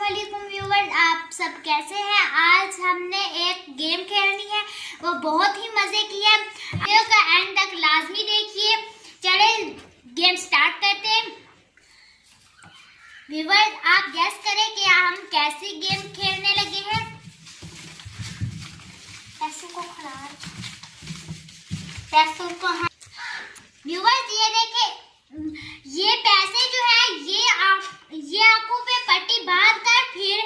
वालेकुम व्यूअर्स, आप सब कैसे हैं। आज हमने एक गेम खेलनी है, वो बहुत ही मजे की है। वीडियो का एंड तक लाजमी देखिए। चले गेम स्टार्ट करते हैं। व्यूअर्स, आप गेस करें कि हम कैसी गेम खेलने लगे हैं। पैसों को व्यूअर्स ये देखें, ये पैसे जो है ये आंखों पे पट्टी बांध कर फिर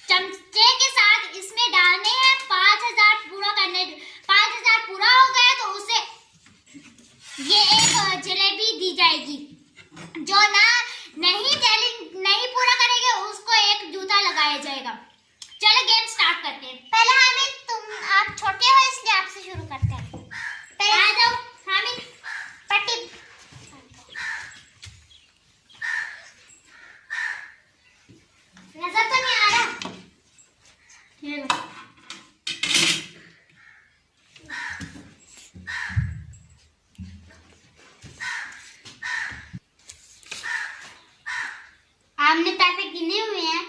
चमचे के साथ इसमें डालने हैं। 5000 पूरा हो गया तो उसे ये एक जलेबी दी जाएगी। जो नहीं पूरा करेगा उसको एक जूता लगाया जाएगा। चलो गेम स्टार्ट करते हैं। पहले आप छोटे हो इसलिए आपसे शुरू करते हैं। पहले आ जाओ हामिद, पट्टी नजर तो नहीं आ रहा। ये लो। आपने पैसे गिने हुए हैं?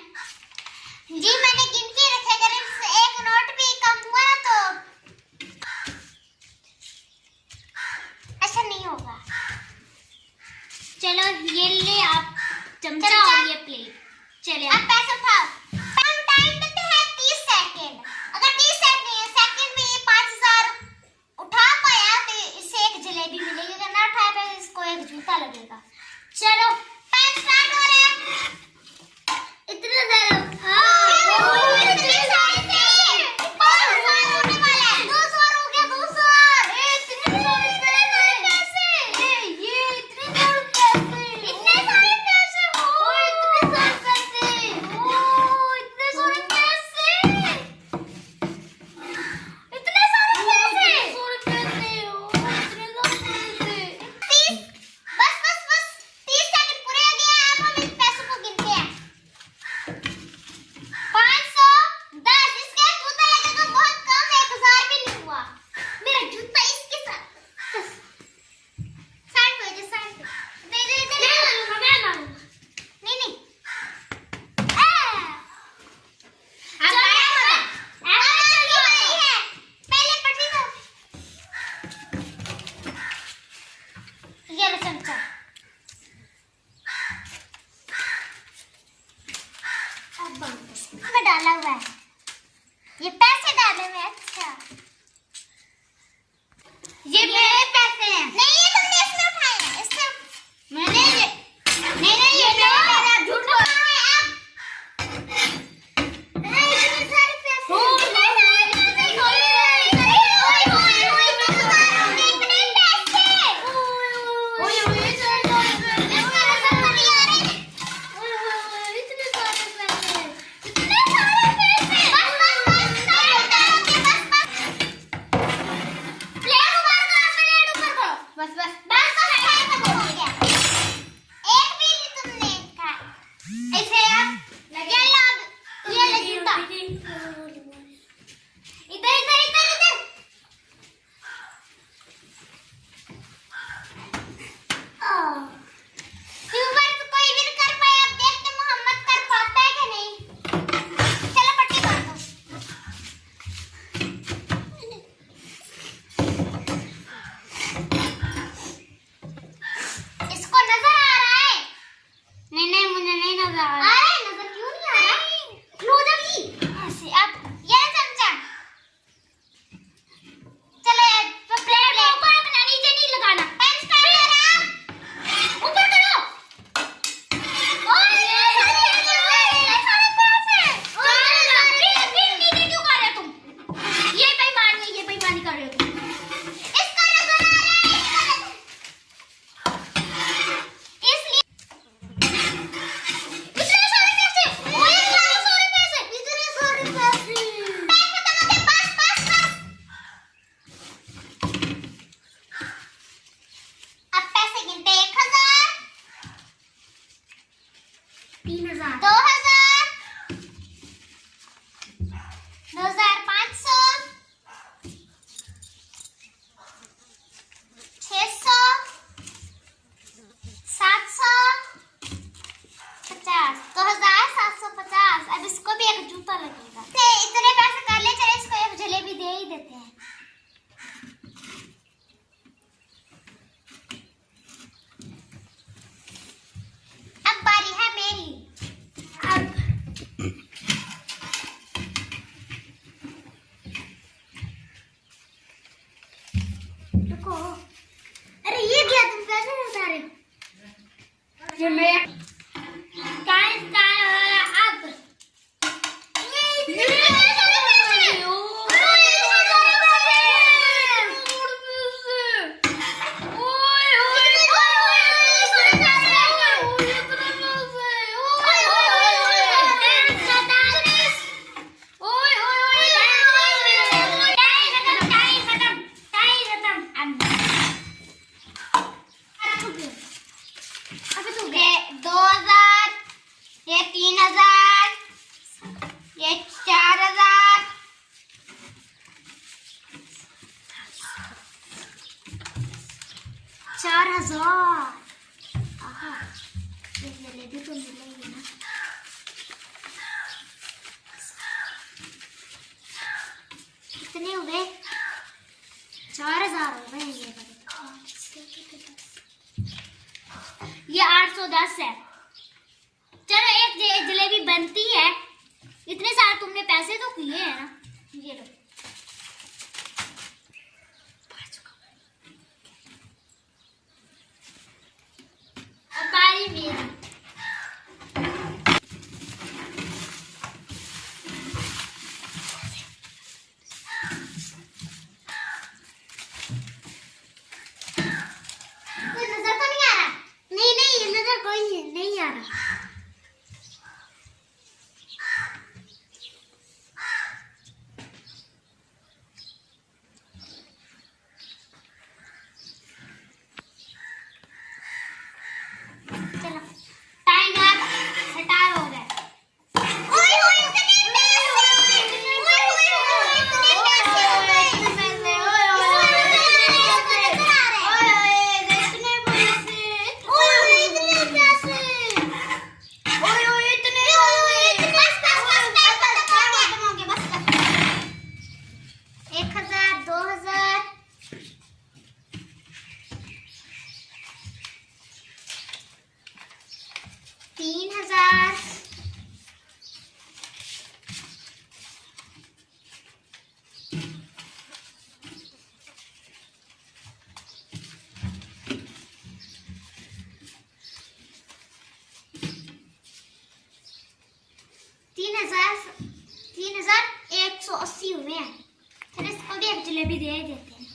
जी मैंने गिन के रखे। अगर एक नोट भी कम हुआ ना तो ऐसा नहीं होगा। चलो ये ले आप चमचा और ये प्लेट। चलिए अब पैसा उठाओ। टाइम देते हैं 30 सेकंड। अगर 30 सेकंड में ये 5000 उठा पाया तो इसे एक जलेबी मिलेगी। अगर ना उठा पाया तो इसको एक जूता लगेगा। चलो टाइम स्टार्ट हो रहा है। इतने ज्यादा इतने सारे पैसे 500 होने वाला है। 200 हो गया। 200 इतने सारे पैसे। ये इतने सारे पैसे हो। इतने सारे पैसे बस 30 सेकंड पूरे हो गए। अब हम इन पैसों को गिनते हैं। 510 इसका जूता लगेगा बहुत कम। 1000 भी नहीं हुआ। मेरा जूता इसके साथ साइड पे दे नहीं पहले पट्टी दो। ये लो चमचा। अब डाला हुआ है। ये पैसे डाले हुए। अच्छा ये मेरे पैसे हैं। नहीं ये तुमने इसमें उठाए हैं। इससे मैंने नहीं ये मेरे पैसे। आप झूठ बोल रहे हैं। इतने सारे पैसे इतने सारे पैसे 3000, ये 4000, 4000। आहा, ये जलेबी तो मिलेगी ना। कितने हुए? 4000 हो गए ये वाले। ये 810 है। चलो एक जलेबी बनती है। इतने सारे तुमने पैसे तो किए हैं ना। ये लो। अब बारी मेरी। नहीं आ रहा। चलो टाइम स्टार्ट हो गया। $3,180 हुए हैं। चलो इसको भी एक जलेबी दे देते हैं।